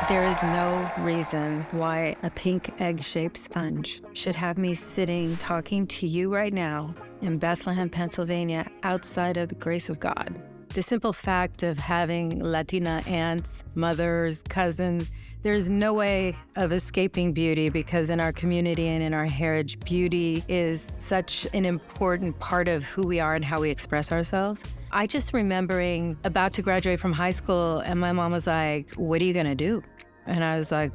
There is no reason why a pink egg-shaped sponge should have me sitting talking to you right now in Bethlehem, Pennsylvania, outside of the grace of God. The simple fact of having Latina aunts, mothers, cousins, there's no way of escaping beauty because in our community and in our heritage, beauty is such an important part of who we are and how we express ourselves. I just remembering about to graduate from high school and my mom was like, "What are you gonna do?" And I was like,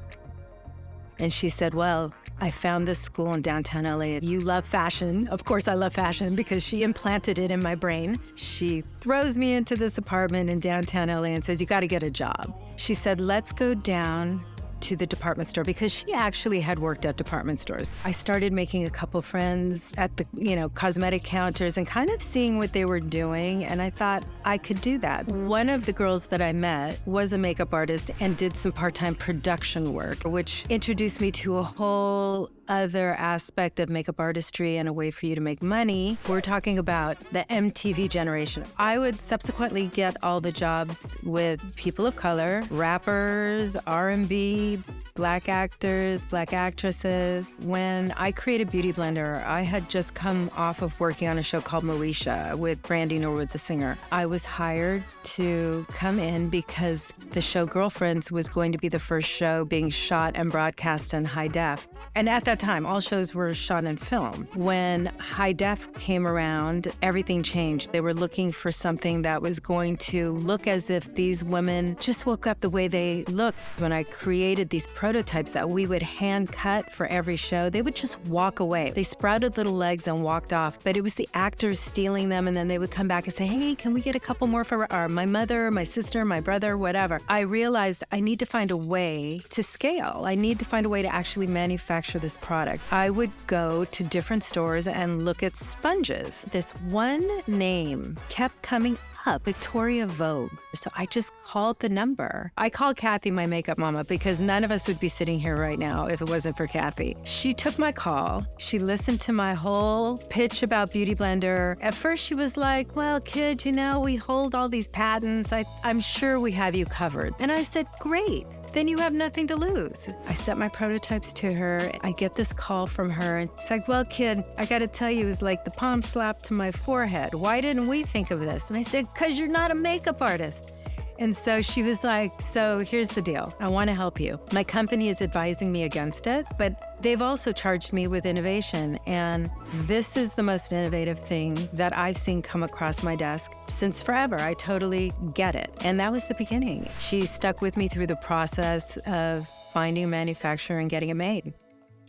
and she said, "Well, I found this school in downtown LA. You love fashion." Of course I love fashion because she implanted it in my brain. She throws me into this apartment in downtown LA and says, "You gotta get a job." She said, "Let's go down to the department store," because she actually had worked at department stores. I started making a couple friends at the, cosmetic counters and kind of seeing what they were doing. And I thought I could do that. One of the girls that I met was a makeup artist and did some part-time production work, which introduced me to a whole other aspect of makeup artistry and a way for you to make money. We're talking about the MTV generation. I would subsequently get all the jobs with people of color, rappers, R&B, Black actors, Black actresses. When I created Beautyblender, I had just come off of working on a show called Moesha with Brandy Norwood, the singer. I was hired to come in because the show Girlfriends was going to be the first show being shot and broadcast in high def. And at that time, all shows were shot in film. When high def came around, everything changed. They were looking for something that was going to look as if these women just woke up the way they looked. When I created these prototypes that we would hand cut for every show, they would just walk away. They sprouted little legs and walked off, but it was the actors stealing them, and then they would come back and say, "Hey, can we get a couple more for my mother, my sister, my brother, whatever." I realized I need to find a way to scale. I need to find a way to actually manufacture this product. I would go to different stores and look at sponges. This one name kept coming up, Victoria Vogue. So I just called the number. I called Kathy my makeup mama because none of us would be sitting here right now if it wasn't for Kathy. She took my call. She listened to my whole pitch about Beautyblender. At first she was like, "Well, kid, we hold all these patents. I'm sure we have you covered." And I said, "Great. Then you have nothing to lose." I sent my prototypes to her. I get this call from her and she's like, "Well, kid, I gotta tell you, it was like the palm slap to my forehead. Why didn't we think of this?" And I said, "'Cause you're not a makeup artist." And so she was like, "So here's the deal. I want to help you. My company is advising me against it, but they've also charged me with innovation. And this is the most innovative thing that I've seen come across my desk since forever. I totally get it." And that was the beginning. She stuck with me through the process of finding a manufacturer and getting it made.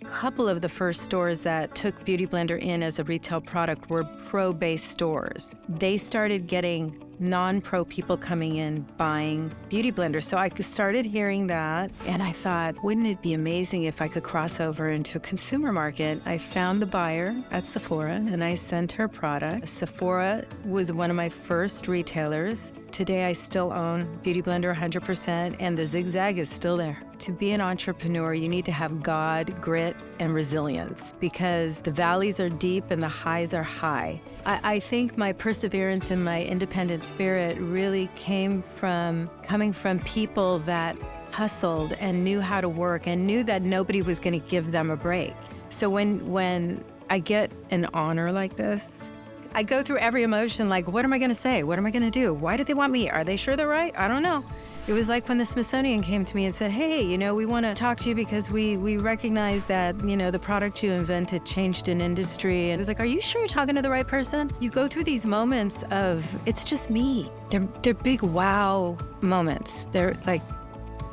A couple of the first stores that took Beautyblender in as a retail product were pro-based stores. They started getting non-pro people coming in buying Beautyblender. So I started hearing that and I thought, wouldn't it be amazing if I could cross over into a consumer market? I found the buyer at Sephora and I sent her product. Sephora was one of my first retailers. Today I still own Beautyblender 100% and the zigzag is still there. To be an entrepreneur, you need to have God, grit, and resilience because the valleys are deep and the highs are high. I think my perseverance and my independent spirit really came from coming from people that hustled and knew how to work and knew that nobody was going to give them a break. So when I get an honor like this, I go through every emotion like, what am I going to say? What am I going to do? Why do they want me? Are they sure they're right? I don't know. It was like when the Smithsonian came to me and said, "Hey, we want to talk to you because we recognize that, the product you invented changed an industry." And it was like, "Are you sure you're talking to the right person?" You go through these moments of, it's just me. They're big wow moments. They're like,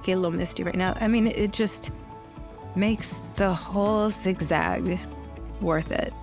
get a little misty right now. I mean, it just makes the whole zigzag worth it.